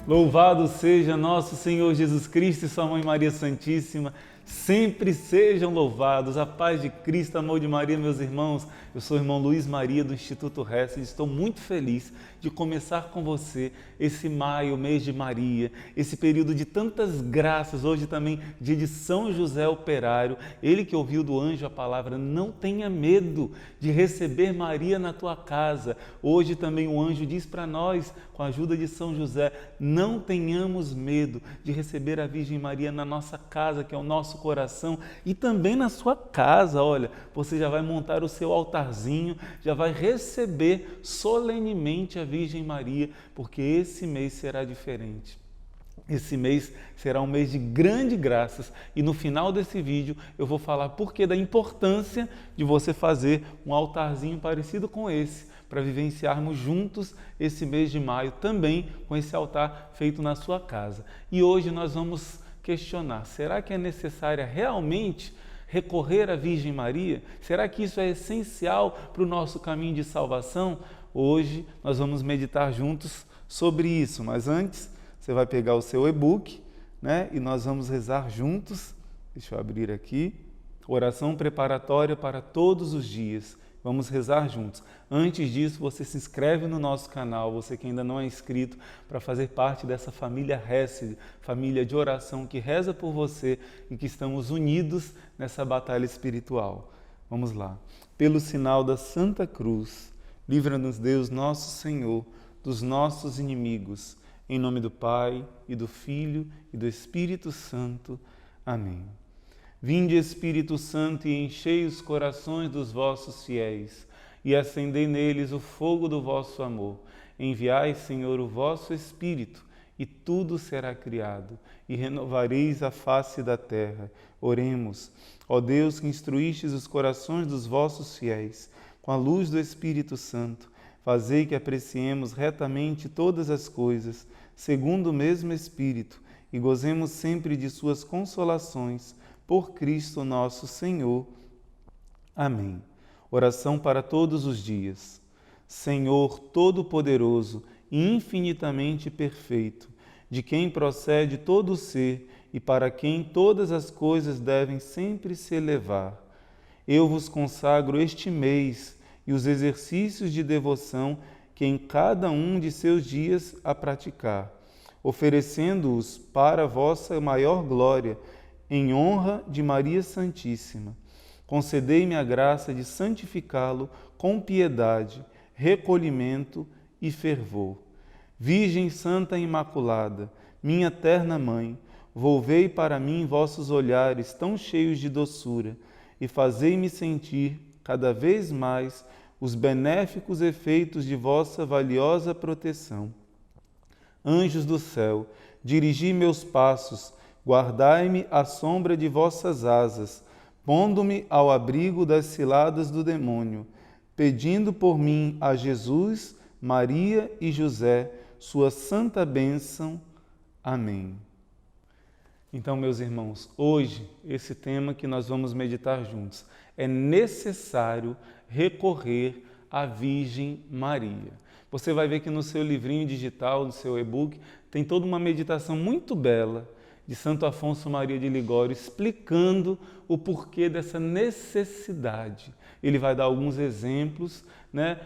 Louvado seja nosso Senhor Jesus Cristo e sua Mãe Maria Santíssima. Sempre sejam louvados. A paz de Cristo, amor de Maria, meus irmãos. Eu sou o irmão Luiz Maria do Instituto Hesed. Estou muito feliz de começar com você esse maio, mês de Maria, esse período de tantas graças. Hoje também dia de São José Operário. Ele que ouviu do anjo a palavra: não tenha medo de receber Maria na tua casa. Hoje também o anjo diz para nós, com a ajuda de São José, não tenhamos medo de receber a Virgem Maria na nossa casa, que é o nosso coração, e também na sua casa. Olha, você já vai montar o seu altarzinho, já vai receber solenemente a Virgem Maria, porque esse mês será diferente. Esse mês será um mês de grandes graças e no final desse vídeo eu vou falar porque da importância de você fazer um altarzinho parecido com esse, para vivenciarmos juntos esse mês de maio também com esse altar feito na sua casa. E hoje nós vamos questionar, será que é necessária realmente recorrer à Virgem Maria? Será que isso é essencial para o nosso caminho de salvação? Hoje nós vamos meditar juntos sobre isso, mas antes você vai pegar o seu e-book, né? E nós vamos rezar juntos. Deixa eu abrir aqui. Oração preparatória para todos os dias. Vamos rezar juntos. Antes disso, você se inscreve no nosso canal, você que ainda não é inscrito, para fazer parte dessa família Hesed, família de oração que reza por você e que estamos unidos nessa batalha espiritual. Vamos lá. Pelo sinal da Santa Cruz, livra-nos Deus nosso Senhor dos nossos inimigos. Em nome do Pai, e do Filho, e do Espírito Santo. Amém. Vinde, Espírito Santo, e enchei os corações dos vossos fiéis, e acendei neles o fogo do vosso amor. Enviai, Senhor, o vosso Espírito, e tudo será criado, e renovareis a face da terra. Oremos. Ó Deus, que instruístes os corações dos vossos fiéis, com a luz do Espírito Santo, fazei que apreciemos retamente todas as coisas, segundo o mesmo Espírito, e gozemos sempre de suas consolações, por Cristo nosso Senhor. Amém. Oração para todos os dias. Senhor Todo-Poderoso e infinitamente perfeito, de quem procede todo o ser e para quem todas as coisas devem sempre se elevar, eu vos consagro este mês e os exercícios de devoção que em cada um de seus dias a praticar, oferecendo-os para a vossa maior glória, em honra de Maria Santíssima. Concedei-me a graça de santificá-lo com piedade, recolhimento e fervor. Virgem Santa Imaculada, minha terna Mãe, volvei para mim vossos olhares tão cheios de doçura e fazei-me sentir cada vez mais os benéficos efeitos de vossa valiosa proteção. Anjos do céu, dirigi meus passos, guardai-me à sombra de vossas asas, pondo-me ao abrigo das ciladas do demônio, pedindo por mim a Jesus, Maria e José, sua santa bênção. Amém. Então, meus irmãos, hoje, esse tema que nós vamos meditar juntos, é necessário recorrer à Virgem Maria. Você vai ver que no seu livrinho digital, no seu e-book, tem toda uma meditação muito bela de Santo Afonso Maria de Ligório, explicando o porquê dessa necessidade. Ele vai dar alguns exemplos, né,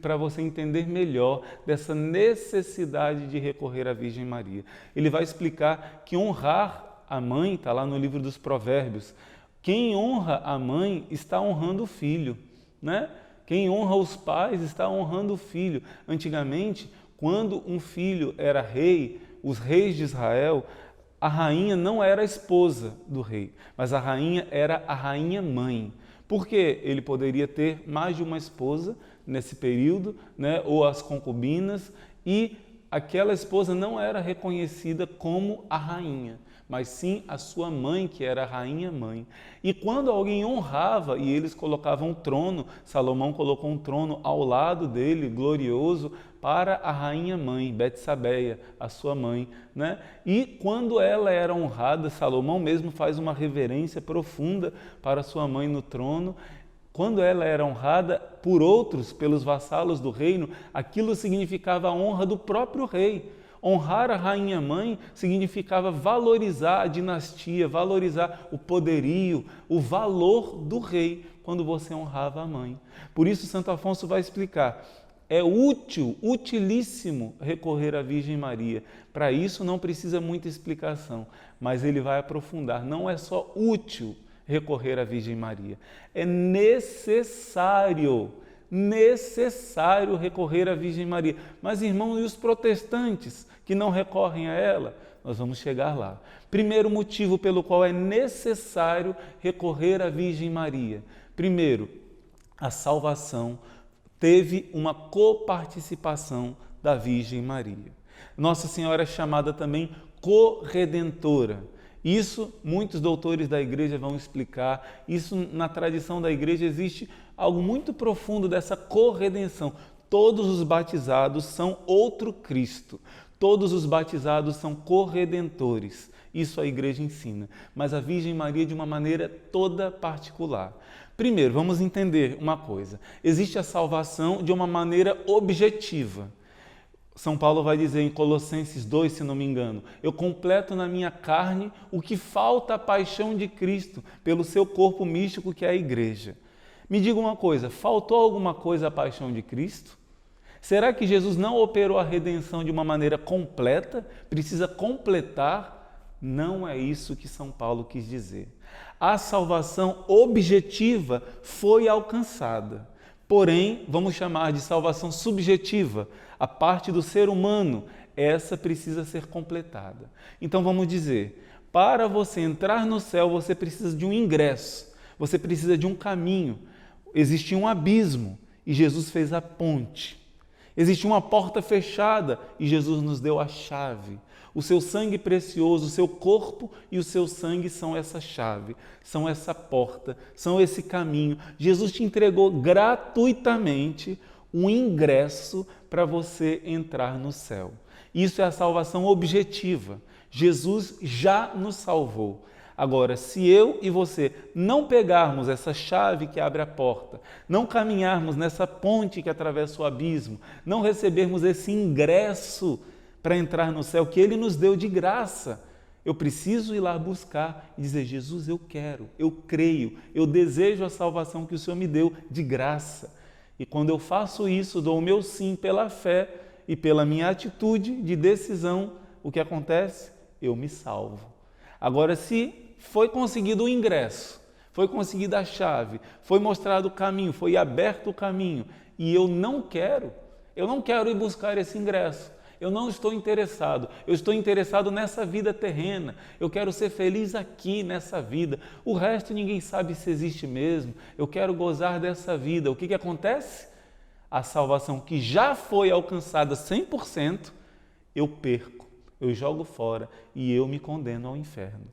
para você entender melhor dessa necessidade de recorrer à Virgem Maria. Ele vai explicar que honrar a mãe, está lá no livro dos Provérbios, quem honra a mãe está honrando o filho, né? Quem honra os pais está honrando o filho. Antigamente, quando um filho era rei, os reis de Israel, a rainha não era a esposa do rei, mas a rainha era a rainha-mãe. Porque ele poderia ter mais de uma esposa nesse período, né, ou as concubinas, e aquela esposa não era reconhecida como a rainha, mas sim a sua mãe, que era a rainha-mãe. E quando alguém honrava, e eles colocavam um trono, Salomão colocou um trono ao lado dele, glorioso, para a rainha-mãe, Betsabeia, a sua mãe, né? E quando ela era honrada, Salomão mesmo faz uma reverência profunda para sua mãe no trono. Quando ela era honrada por outros, pelos vassalos do reino, aquilo significava a honra do próprio rei. Honrar a rainha mãe significava valorizar a dinastia, valorizar o poderio, o valor do rei quando você honrava a mãe. Por isso Santo Afonso vai explicar, é útil, utilíssimo recorrer à Virgem Maria. Para isso não precisa muita explicação, mas ele vai aprofundar, não é só útil recorrer à Virgem Maria, é necessário recorrer à Virgem Maria. Mas, irmãos, e os protestantes que não recorrem a ela? Nós vamos chegar lá. Primeiro motivo pelo qual é necessário recorrer à Virgem Maria. Primeiro, a salvação teve uma coparticipação da Virgem Maria. Nossa Senhora é chamada também corredentora. Isso, muitos doutores da igreja vão explicar. Isso, na tradição da igreja, existe algo muito profundo dessa corredenção. Todos os batizados são outro Cristo. Todos os batizados são corredentores. Isso a igreja ensina. Mas a Virgem Maria de uma maneira toda particular. Primeiro, vamos entender uma coisa. Existe a salvação de uma maneira objetiva. São Paulo vai dizer em Colossenses 2, se não me engano, eu completo na minha carne o que falta à paixão de Cristo pelo seu corpo místico que é a igreja. Me diga uma coisa, faltou alguma coisa à paixão de Cristo? Será que Jesus não operou a redenção de uma maneira completa? Precisa completar? Não é isso que São Paulo quis dizer. A salvação objetiva foi alcançada. Porém, vamos chamar de salvação subjetiva, a parte do ser humano, essa precisa ser completada. Então vamos dizer, para você entrar no céu, você precisa de um ingresso, você precisa de um caminho. Existe um abismo e Jesus fez a ponte. Existe uma porta fechada e Jesus nos deu a chave. O seu sangue precioso, o seu corpo e o seu sangue são essa chave, são essa porta, são esse caminho. Jesus te entregou gratuitamente um ingresso para você entrar no céu. Isso é a salvação objetiva. Jesus já nos salvou. Agora, se eu e você não pegarmos essa chave que abre a porta, não caminharmos nessa ponte que atravessa o abismo, não recebermos esse ingresso para entrar no céu que Ele nos deu de graça, eu preciso ir lá buscar e dizer, Jesus, eu quero, eu creio, eu desejo a salvação que o Senhor me deu de graça. E quando eu faço isso, dou o meu sim pela fé e pela minha atitude de decisão, o que acontece? Eu me salvo. Agora, se foi conseguido o ingresso, foi conseguida a chave, foi mostrado o caminho, foi aberto o caminho, e eu não quero ir buscar esse ingresso. Eu não estou interessado, eu estou interessado nessa vida terrena, eu quero ser feliz aqui nessa vida, o resto ninguém sabe se existe mesmo, eu quero gozar dessa vida. O que acontece? A salvação que já foi alcançada 100%, eu perco, eu jogo fora e eu me condeno ao inferno.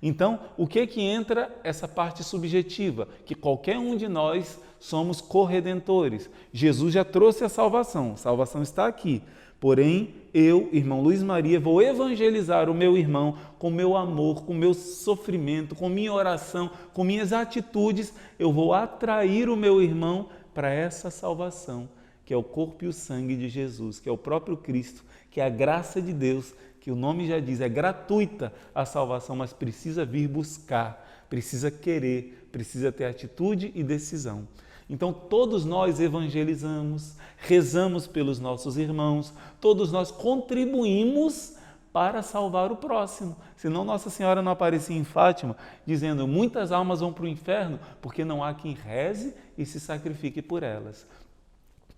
Então, o que entra essa parte subjetiva? Que qualquer um de nós somos corredentores. Jesus já trouxe a salvação está aqui. Porém, eu, irmão Luiz Maria, vou evangelizar o meu irmão com meu amor, com meu sofrimento, com minha oração, com minhas atitudes. Eu vou atrair o meu irmão para essa salvação, que é o corpo e o sangue de Jesus, que é o próprio Cristo, que é a graça de Deus, que o nome já diz, é gratuita a salvação, mas precisa vir buscar, precisa querer, precisa ter atitude e decisão. Então, todos nós evangelizamos, rezamos pelos nossos irmãos, todos nós contribuímos para salvar o próximo. Senão Nossa Senhora não aparecia em Fátima dizendo, muitas almas vão para o inferno porque não há quem reze e se sacrifique por elas.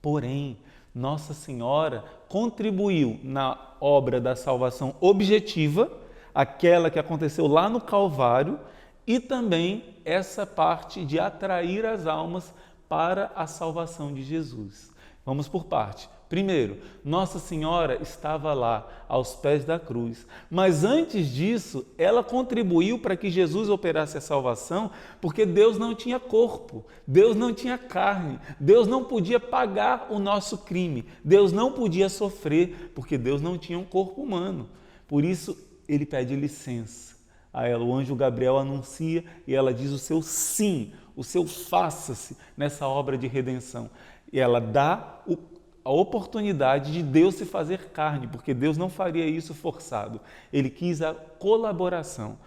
Porém, Nossa Senhora contribuiu na obra da salvação objetiva, aquela que aconteceu lá no Calvário, e também essa parte de atrair as almas para a salvação de Jesus. Vamos por parte. Primeiro, Nossa Senhora estava lá, aos pés da cruz. Mas antes disso, ela contribuiu para que Jesus operasse a salvação, porque Deus não tinha corpo, Deus não tinha carne, Deus não podia pagar o nosso crime, Deus não podia sofrer, porque Deus não tinha um corpo humano. Por isso, Ele pede licença a ela. O anjo Gabriel anuncia e ela diz o seu sim, o seu faça-se nessa obra de redenção. E ela dá a oportunidade de Deus se fazer carne, porque Deus não faria isso forçado. Ele quis a colaboração.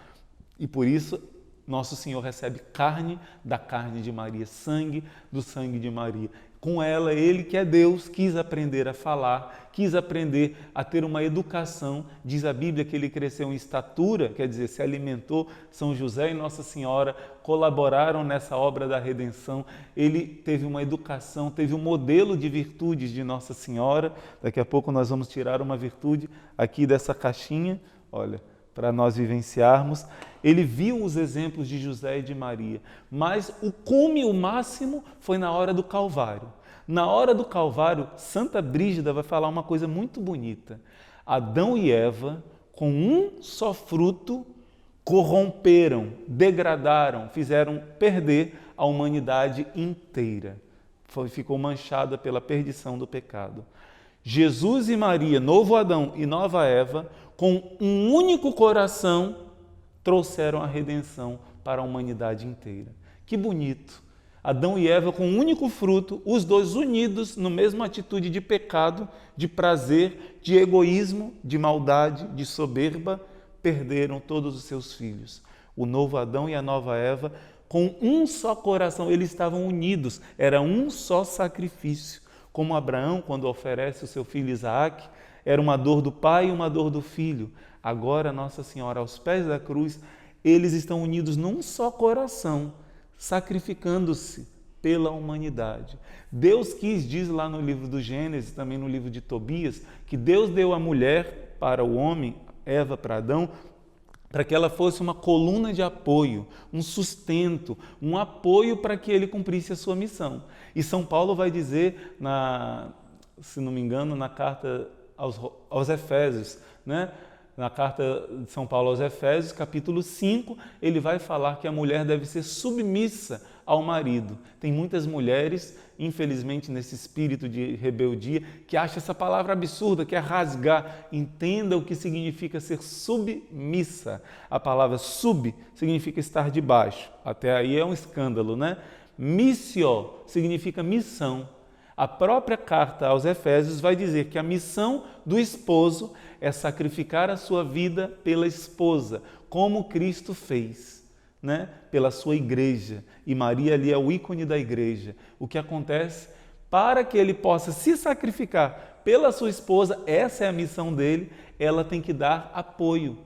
E por isso, nosso Senhor recebe carne da carne de Maria, sangue do sangue de Maria. Com ela, ele que é Deus, quis aprender a falar, quis aprender a ter uma educação. Diz a Bíblia que ele cresceu em estatura, quer dizer, se alimentou. São José e Nossa Senhora colaboraram nessa obra da redenção. Ele teve uma educação, teve um modelo de virtudes de Nossa Senhora. Daqui a pouco nós vamos tirar uma virtude aqui dessa caixinha, olha, para nós vivenciarmos. Ele viu os exemplos de José e de Maria, mas o cume, o máximo, foi na hora do Calvário. Na hora do Calvário, Santa Brígida vai falar uma coisa muito bonita. Adão e Eva, com um só fruto, corromperam, degradaram, fizeram perder a humanidade inteira. Ficou manchada pela perdição do pecado. Jesus e Maria, novo Adão e nova Eva, com um único coração, trouxeram a redenção para a humanidade inteira. Que bonito! Adão e Eva com um único fruto, os dois unidos na mesma atitude de pecado, de prazer, de egoísmo, de maldade, de soberba, perderam todos os seus filhos. O novo Adão e a nova Eva, com um só coração, eles estavam unidos, era um só sacrifício. Como Abraão, quando oferece o seu filho Isaque, era uma dor do pai e uma dor do filho. Agora, Nossa Senhora, aos pés da cruz, eles estão unidos num só coração, sacrificando-se pela humanidade. Deus quis, diz lá no livro do Gênesis, também no livro de Tobias, que Deus deu a mulher para o homem, Eva para Adão, para que ela fosse uma coluna de apoio, um sustento, um apoio para que ele cumprisse a sua missão. E São Paulo vai dizer, se não me engano, na carta aos Efésios, né? Na carta de São Paulo aos Efésios, capítulo 5, ele vai falar que a mulher deve ser submissa ao marido. Tem muitas mulheres, infelizmente, nesse espírito de rebeldia, que acham essa palavra absurda, que é rasgar. Entenda o que significa ser submissa. A palavra sub significa estar debaixo. Até aí é um escândalo, né? Missio significa missão. A própria carta aos Efésios vai dizer que a missão do esposo é sacrificar a sua vida pela esposa, como Cristo fez, né? Pela sua igreja. E Maria ali é o ícone da igreja. O que acontece? Para que ele possa se sacrificar pela sua esposa, essa é a missão dele, ela tem que dar apoio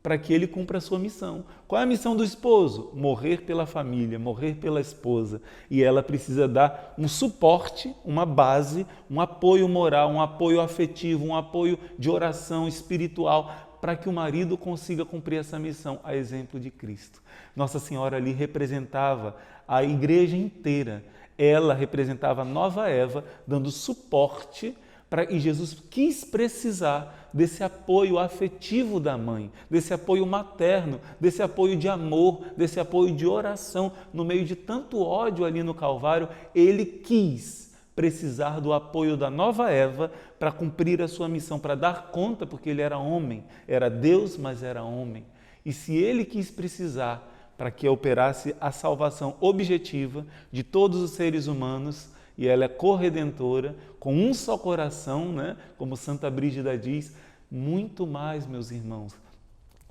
para que ele cumpra a sua missão. Qual é a missão do esposo? Morrer pela família, morrer pela esposa. E ela precisa dar um suporte, uma base, um apoio moral, um apoio afetivo, um apoio de oração espiritual, para que o marido consiga cumprir essa missão, a exemplo de Cristo. Nossa Senhora ali representava a igreja inteira. Ela representava a nova Eva, dando suporte e Jesus quis precisar desse apoio afetivo da mãe, desse apoio materno, desse apoio de amor, desse apoio de oração. No meio de tanto ódio ali no Calvário, ele quis precisar do apoio da nova Eva para cumprir a sua missão, para dar conta, porque ele era homem, era Deus, mas era homem. E se ele quis precisar para que operasse a salvação objetiva de todos os seres humanos, e ela é corredentora, com um só coração, né? Como Santa Brígida diz, muito mais, meus irmãos.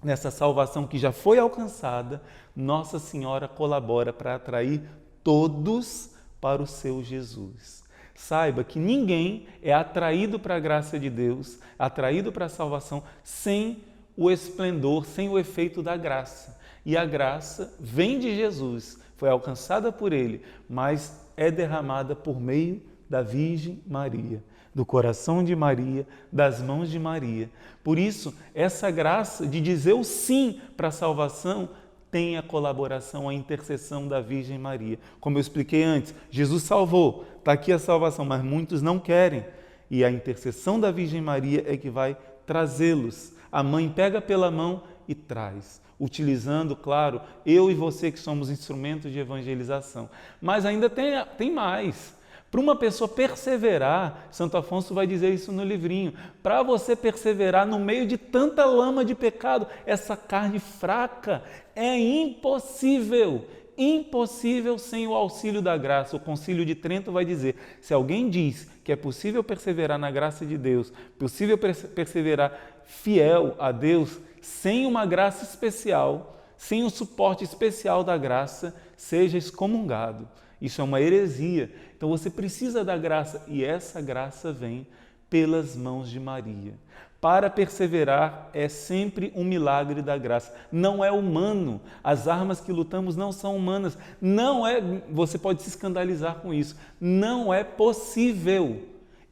Nessa salvação que já foi alcançada, Nossa Senhora colabora para atrair todos para o seu Jesus. Saiba que ninguém é atraído para a graça de Deus, atraído para a salvação, sem o esplendor, sem o efeito da graça. E a graça vem de Jesus, foi alcançada por Ele, mas é derramada por meio da Virgem Maria, do coração de Maria, das mãos de Maria. Por isso, essa graça de dizer o sim para a salvação tem a colaboração, a intercessão da Virgem Maria. Como eu expliquei antes, Jesus salvou, está aqui a salvação, mas muitos não querem. E a intercessão da Virgem Maria é que vai trazê-los. A mãe pega pela mão e traz, utilizando, claro, eu e você que somos instrumentos de evangelização. Mas ainda tem mais. Para uma pessoa perseverar, Santo Afonso vai dizer isso no livrinho, para você perseverar no meio de tanta lama de pecado, essa carne fraca, é impossível impossível sem o auxílio da graça. O Concílio de Trento vai dizer, se alguém diz que é possível perseverar na graça de Deus, possível perseverar fiel a Deus, sem uma graça especial, sem o suporte especial da graça, seja excomungado. Isso é uma heresia. Então você precisa da graça, e essa graça vem pelas mãos de Maria. Para perseverar é sempre um milagre da graça. Não é humano. As armas que lutamos não são humanas. Não é, você pode se escandalizar com isso. Não é possível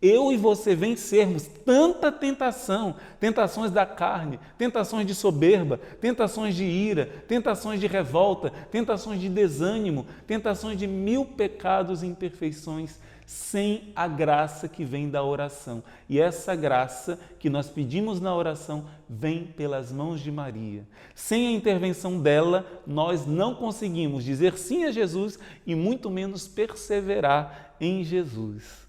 eu e você vencermos tanta tentação, tentações da carne, tentações de soberba, tentações de ira, tentações de revolta, tentações de desânimo, tentações de 1000 pecados e imperfeições, sem a graça que vem da oração. E essa graça que nós pedimos na oração vem pelas mãos de Maria. Sem a intervenção dela, nós não conseguimos dizer sim a Jesus e muito menos perseverar em Jesus.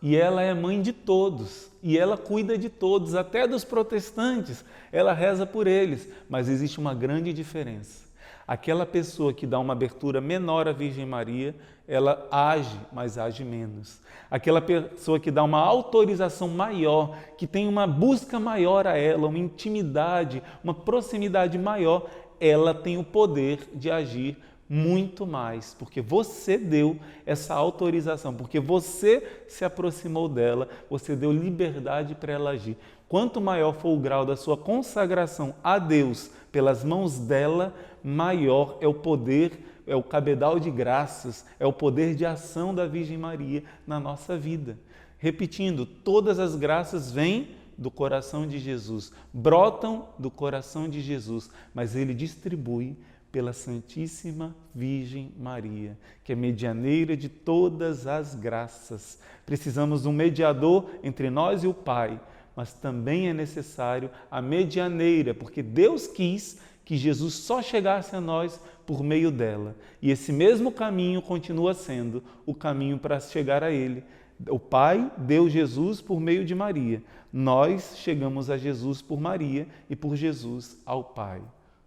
E ela é mãe de todos, e ela cuida de todos, até dos protestantes, ela reza por eles, mas existe uma grande diferença. Aquela pessoa que dá uma abertura menor à Virgem Maria, ela age, mas age menos. Aquela pessoa que dá uma autorização maior, que tem uma busca maior a ela, uma intimidade, uma proximidade maior, ela tem o poder de agir muito mais, porque você deu essa autorização, porque você se aproximou dela, você deu liberdade para ela agir. Quanto maior for o grau da sua consagração a Deus pelas mãos dela, maior é o poder, é o cabedal de graças, é o poder de ação da Virgem Maria na nossa vida. Repetindo, todas as graças vêm do coração de Jesus, brotam do coração de Jesus, mas Ele distribui pela Santíssima Virgem Maria, que é medianeira de todas as graças. Precisamos de um mediador entre nós e o Pai, mas também é necessário a medianeira, porque Deus quis que Jesus só chegasse a nós por meio dela. E esse mesmo caminho continua sendo o caminho para chegar a Ele. O Pai deu Jesus por meio de Maria. Nós chegamos a Jesus por Maria e por Jesus ao Pai.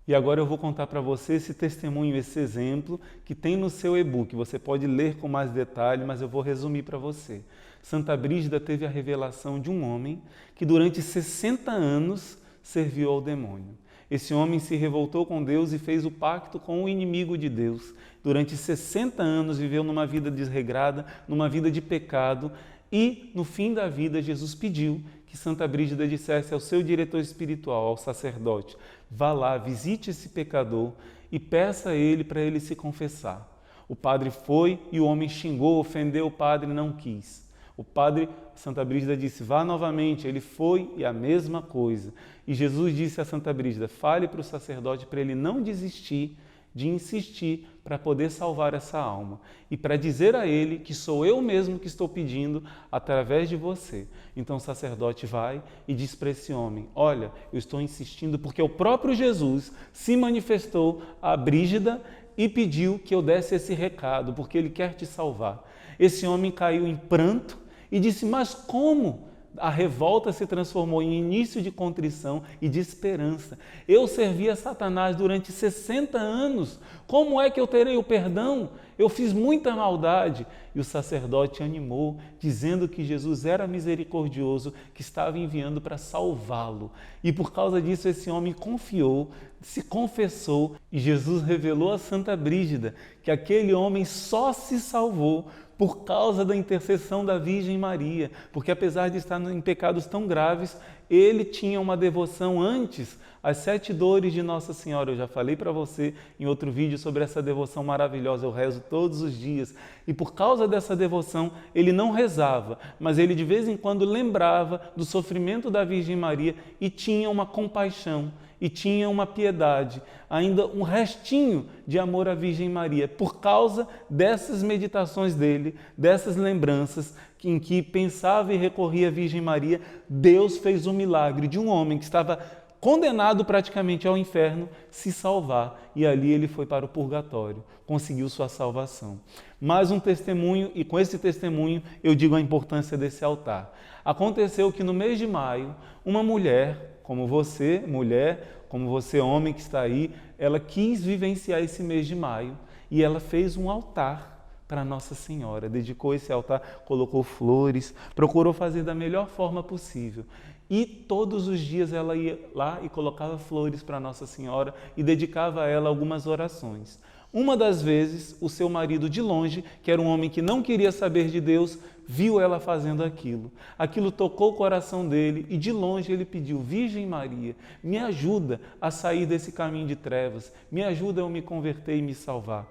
E agora eu vou contar para você esse testemunho, esse exemplo que tem no seu e-book. Você pode ler com mais detalhe, mas eu vou resumir para você. Santa Brígida teve a revelação de um homem que durante 60 anos serviu ao demônio. Esse homem se revoltou com Deus e fez o pacto com o inimigo de Deus. Durante 60 anos viveu numa vida desregrada, numa vida de pecado, e no fim da vida Jesus pediu que Santa Brígida dissesse ao seu diretor espiritual, ao sacerdote: vá lá, visite esse pecador e peça a ele para ele se confessar. O padre foi e o homem xingou, ofendeu o padre e não quis. O padre, Santa Brígida disse: vá novamente. Ele foi e a mesma coisa. E Jesus disse a Santa Brígida: fale para o sacerdote para ele não desistir de insistir para poder salvar essa alma e para dizer a ele que sou eu mesmo que estou pedindo através de você. Então o sacerdote vai e diz para esse homem: olha, eu estou insistindo porque o próprio Jesus se manifestou a Brígida e pediu que eu desse esse recado, porque ele quer te salvar. Esse homem caiu em pranto e disse: mas como? A revolta se transformou em início de contrição e de esperança. Eu servi a Satanás durante 60 anos. Como é que eu terei o perdão? Eu fiz muita maldade. E o sacerdote animou, dizendo que Jesus era misericordioso, que estava enviando para salvá-lo. E por causa disso esse homem confiou, se confessou, e Jesus revelou a Santa Brígida que aquele homem só se salvou por causa da intercessão da Virgem Maria, porque apesar de estar em pecados tão graves, ele tinha uma devoção antes às 7 dores de Nossa Senhora. Eu já falei para você em outro vídeo sobre essa devoção maravilhosa, eu rezo todos os dias. E por causa dessa devoção, ele não rezava, mas ele de vez em quando lembrava do sofrimento da Virgem Maria e tinha uma compaixão, e tinha uma piedade, ainda um restinho de amor à Virgem Maria, por causa dessas meditações dele, dessas lembranças em que pensava e recorria à Virgem Maria. Deus fez um milagre de um homem que estava condenado praticamente ao inferno se salvar, e ali ele foi para o purgatório, conseguiu sua salvação. Mais um testemunho, e com esse testemunho eu digo a importância desse altar. Aconteceu que no mês de maio, uma mulher, como você, mulher, como você, homem que está aí, ela quis vivenciar esse mês de maio e ela fez um altar para Nossa Senhora, dedicou esse altar, colocou flores, procurou fazer da melhor forma possível. E todos os dias ela ia lá e colocava flores para Nossa Senhora e dedicava a ela algumas orações. Uma das vezes, o seu marido de longe, que era um homem que não queria saber de Deus, viu ela fazendo aquilo. Aquilo tocou o coração dele e de longe ele pediu: Virgem Maria, me ajuda a sair desse caminho de trevas, me ajuda a eu me converter e me salvar.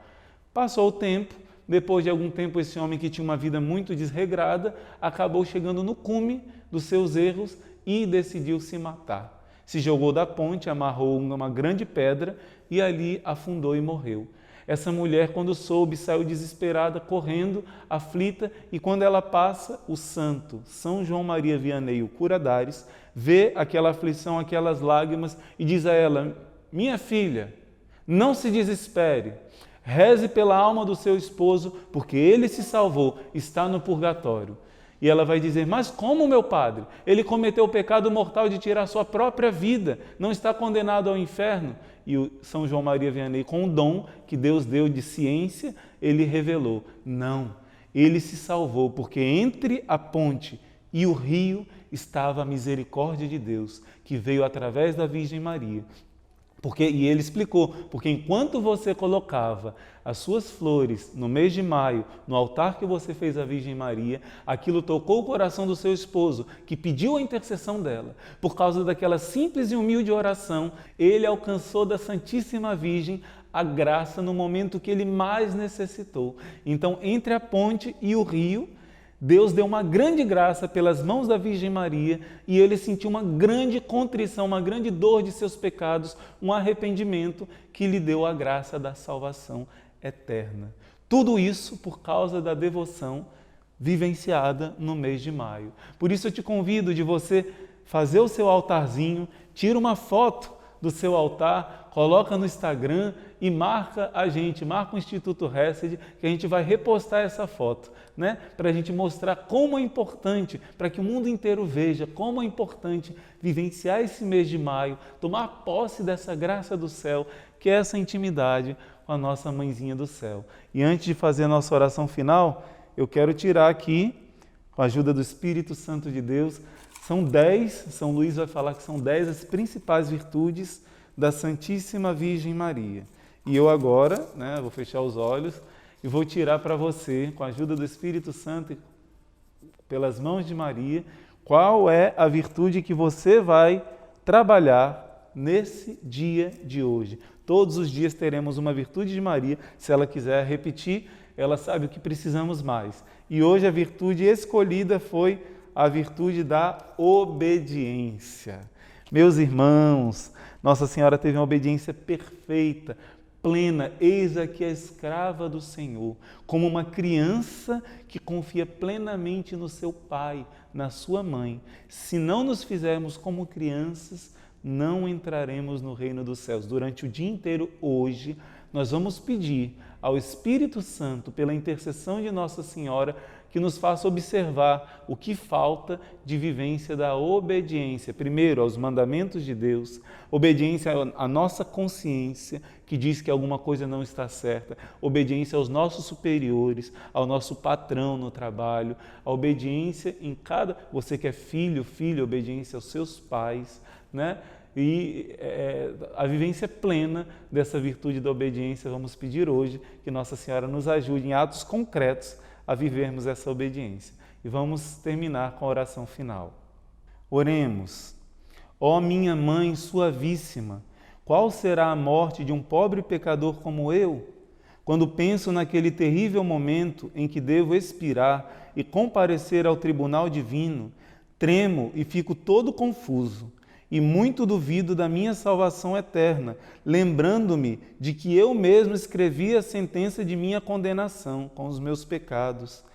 Passou o tempo. Depois de algum tempo, esse homem que tinha uma vida muito desregrada, acabou chegando no cume dos seus erros e decidiu se matar. Se jogou da ponte, amarrou uma grande pedra e ali afundou e morreu. Essa mulher, quando soube, saiu desesperada, correndo, aflita, e quando ela passa, o santo São João Maria Vianney, o Curadares, vê aquela aflição, aquelas lágrimas e diz a ela: minha filha, não se desespere. Reze pela alma do seu esposo, porque ele se salvou, está no purgatório. E ela vai dizer: mas como, meu padre? Ele cometeu o pecado mortal de tirar sua própria vida, não está condenado ao inferno? E o São João Maria Vianney, com o dom que Deus deu de ciência, ele revelou: não, ele se salvou, porque entre a ponte e o rio estava a misericórdia de Deus, que veio através da Virgem Maria. E ele explicou, porque enquanto você colocava as suas flores no mês de maio, no altar que você fez à Virgem Maria, aquilo tocou o coração do seu esposo, que pediu a intercessão dela. Por causa daquela simples e humilde oração, ele alcançou da Santíssima Virgem a graça no momento que ele mais necessitou. Então, entre a ponte e o rio, Deus deu uma grande graça pelas mãos da Virgem Maria e ele sentiu uma grande contrição, uma grande dor de seus pecados, um arrependimento que lhe deu a graça da salvação eterna. Tudo isso por causa da devoção vivenciada no mês de maio. Por isso eu te convido de você fazer o seu altarzinho, tira uma foto do seu altar, coloca no Instagram e marca a gente, marca o Instituto Hesed, que a gente vai repostar essa foto, né? Para a gente mostrar como é importante, para que o mundo inteiro veja como é importante vivenciar esse mês de maio, tomar posse dessa graça do céu, que é essa intimidade com a nossa mãezinha do céu. E antes de fazer a nossa oração final, eu quero tirar aqui, com a ajuda do Espírito Santo de Deus, São Luís vai falar que são 10 as principais virtudes da Santíssima Virgem Maria. E eu agora, vou fechar os olhos e vou tirar para você, com a ajuda do Espírito Santo, pelas mãos de Maria, qual é a virtude que você vai trabalhar nesse dia de hoje. Todos os dias teremos uma virtude de Maria, se ela quiser repetir, ela sabe o que precisamos mais. E hoje a virtude escolhida foi a virtude da obediência. Meus irmãos, Nossa Senhora teve uma obediência perfeita, plena. Eis aqui a escrava do Senhor, como uma criança que confia plenamente no seu pai, na sua mãe. Se não nos fizermos como crianças, não entraremos no reino dos céus. Durante o dia inteiro hoje, nós vamos pedir ao Espírito Santo, pela intercessão de Nossa Senhora, que nos faça observar o que falta de vivência da obediência. Primeiro, aos mandamentos de Deus, obediência à nossa consciência, que diz que alguma coisa não está certa, obediência aos nossos superiores, ao nosso patrão no trabalho, a obediência em cada... Você que é filho, obediência aos seus pais, E a vivência plena dessa virtude da obediência, vamos pedir hoje que Nossa Senhora nos ajude em atos concretos a vivermos essa obediência. E vamos terminar com a oração final. Oremos. Ó minha Mãe suavíssima, qual será a morte de um pobre pecador como eu? Quando penso naquele terrível momento em que devo expirar e comparecer ao tribunal divino, tremo e fico todo confuso. E muito duvido da minha salvação eterna, lembrando-me de que eu mesmo escrevi a sentença de minha condenação com os meus pecados.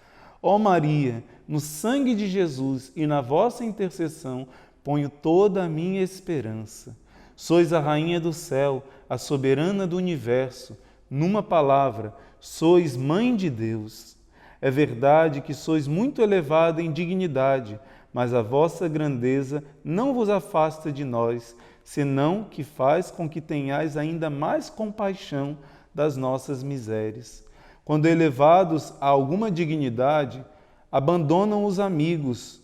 Ó Maria, no sangue de Jesus e na vossa intercessão, ponho toda a minha esperança. Sois a Rainha do céu, a soberana do universo. Numa palavra, sois Mãe de Deus. É verdade que sois muito elevada em dignidade, mas a vossa grandeza não vos afasta de nós, senão que faz com que tenhais ainda mais compaixão das nossas misérias. Quando elevados a alguma dignidade, abandonam os amigos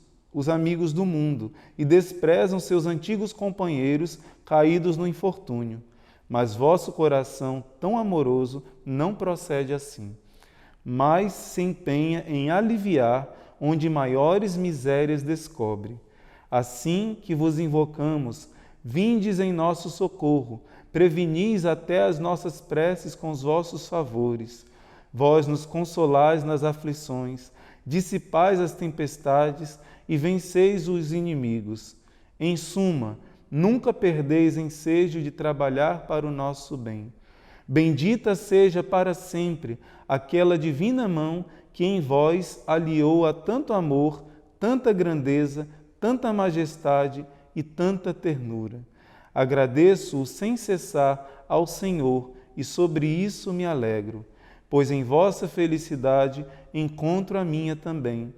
do mundo, e desprezam seus antigos companheiros caídos no infortúnio. Mas vosso coração tão amoroso não procede assim, mas se empenha em aliviar onde maiores misérias descobre. Assim que vos invocamos, vindes em nosso socorro, prevenis até as nossas preces com os vossos favores. Vós nos consolais nas aflições, dissipais as tempestades e venceis os inimigos. Em suma, nunca perdeis ensejo de trabalhar para o nosso bem. Bendita seja para sempre aquela divina mão que em vós aliou a tanto amor, tanta grandeza, tanta majestade e tanta ternura. Agradeço-o sem cessar ao Senhor e sobre isso me alegro, pois em vossa felicidade encontro a minha também,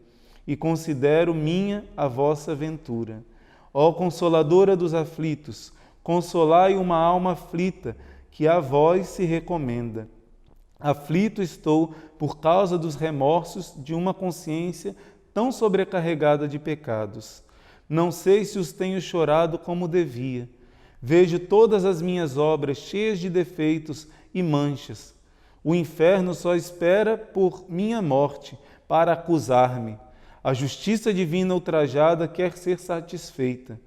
e considero minha a vossa ventura. Ó Consoladora dos aflitos, consolai uma alma aflita, que a vós se recomenda. Aflito estou por causa dos remorsos de uma consciência tão sobrecarregada de pecados. Não sei se os tenho chorado como devia. Vejo todas as minhas obras cheias de defeitos e manchas. O inferno só espera por minha morte para acusar-me. A justiça divina ultrajada quer ser satisfeita.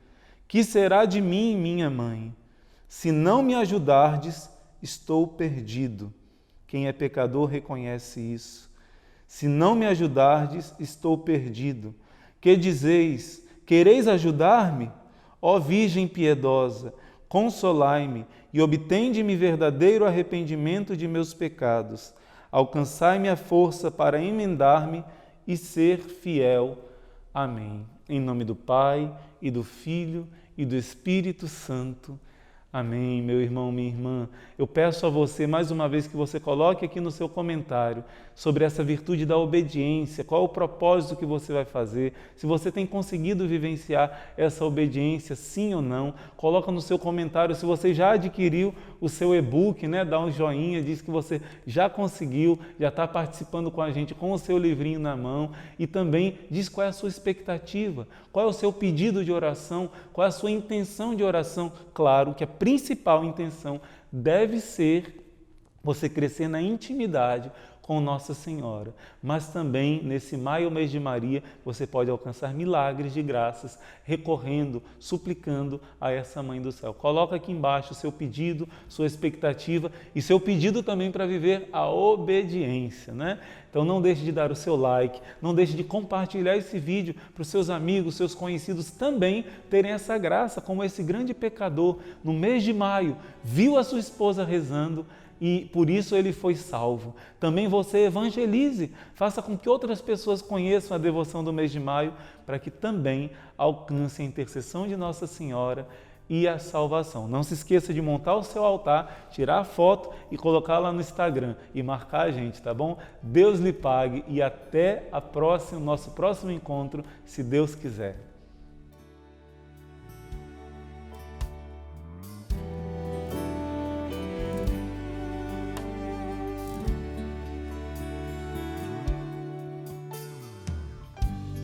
Que será de mim, minha mãe? Se não me ajudardes, estou perdido. Quem é pecador reconhece isso. Se não me ajudardes, estou perdido. Que dizeis? Quereis ajudar-me? Ó Virgem piedosa, consolai-me e obtende-me verdadeiro arrependimento de meus pecados. Alcançai-me a força para emendar-me e ser fiel. Amém. Em nome do Pai, e do Filho, e do Espírito Santo. Amém, meu irmão, minha irmã. Eu peço a você, mais uma vez, que você coloque aqui no seu comentário sobre essa virtude da obediência, qual é o propósito que você vai fazer, se você tem conseguido vivenciar essa obediência, sim ou não. Coloca no seu comentário se você já adquiriu o seu e-book, né? Dá um joinha, diz que você já conseguiu, já está participando com a gente com o seu livrinho na mão, e também diz qual é a sua expectativa, qual é o seu pedido de oração, qual é a sua intenção de oração. Claro que a principal intenção deve ser você crescer na intimidade com Nossa Senhora, mas também nesse maio, mês de Maria, você pode alcançar milagres de graças, recorrendo, suplicando a essa Mãe do Céu. Coloca aqui embaixo o seu pedido, sua expectativa e seu pedido também para viver a obediência, né? Então não deixe de dar o seu like, não deixe de compartilhar esse vídeo para os seus amigos, seus conhecidos também terem essa graça, como esse grande pecador, no mês de maio, viu a sua esposa rezando, e por isso ele foi salvo. Também você evangelize, faça com que outras pessoas conheçam a devoção do mês de maio, para que também alcancem a intercessão de Nossa Senhora e a salvação. Não se esqueça de montar o seu altar, tirar a foto e colocar lá no Instagram e marcar a gente, tá bom? Deus lhe pague e até nosso próximo encontro, se Deus quiser.